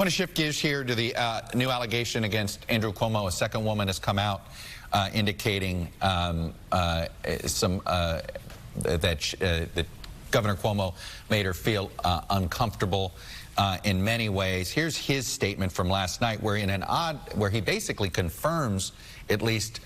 I want to shift gears here to the new allegation against Andrew Cuomo. A second woman has come out indicating that Governor Cuomo made her feel uncomfortable in many ways. Here's his statement from last night, where he basically confirms at least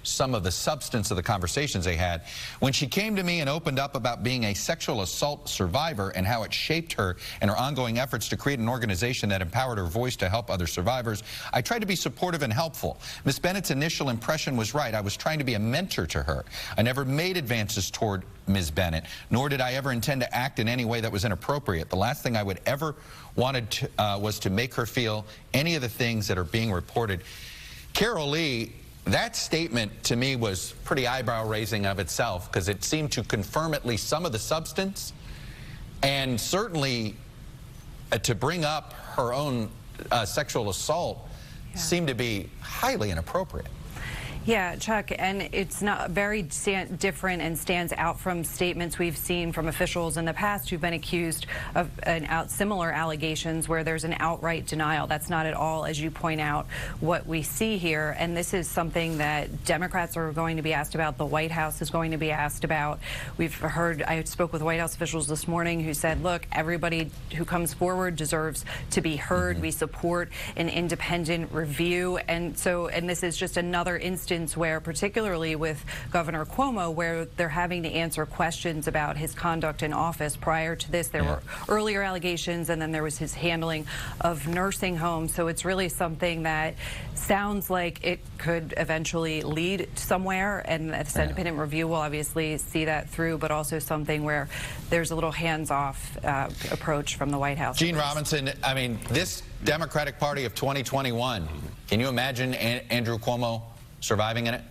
some of the substance of the conversations they had. When she came to me and opened up about being a sexual assault survivor and how it shaped her and her ongoing efforts to create an organization that empowered her voice to help other survivors, I tried to be supportive and helpful. Ms. Bennett's initial impression was right. I was trying to be a mentor to her. I never made advances toward Ms. Bennett, nor did I ever intend to act in any way that was inappropriate. The last thing I would ever wanted to, was to make her feel any of the things that are being reported. Carol Lee, that statement to me was pretty eyebrow-raising of itself, because it seemed to confirm at least some of the substance, and certainly to bring up her own sexual assault seemed to be highly inappropriate. Yeah, Chuck, and it's not very different and stands out from statements we've seen from officials in the past who've been accused of similar allegations where there's an outright denial. That's not at all, as you point out, what we see here. And this is something that Democrats are going to be asked about. The White House is going to be asked about. We've heard, I spoke with White House officials this morning who said, look, everybody who comes forward deserves to be heard. We support an independent review. And this is just another instance where, particularly with Governor Cuomo, where they're having to answer questions about his conduct in office. Prior to this, there were earlier allegations, and then there was his handling of nursing homes. So it's really something that sounds like it could eventually lead somewhere, and this independent review will obviously see that through, but also something where there's a little hands-off approach from the White House. Gene Robinson, I mean, this Democratic Party of 2021, can you imagine Andrew Cuomo surviving in it?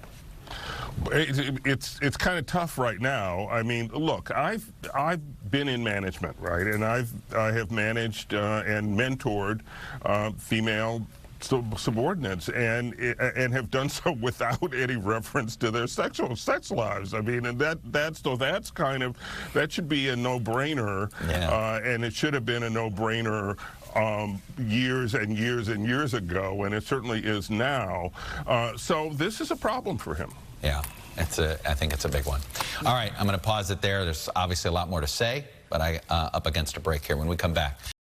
It's kind of tough right now. I mean, look, I've been in management, right, and I have managed and mentored female subordinates, and have done so without any reference to their sex lives. I mean, and that should be a no-brainer, and it should have been a no-brainer years and years and years ago, and it certainly is now. So this is a problem for him. Yeah, I think it's a big one. All right, I'm going to pause it there. There's obviously a lot more to say, but up against a break here when we come back.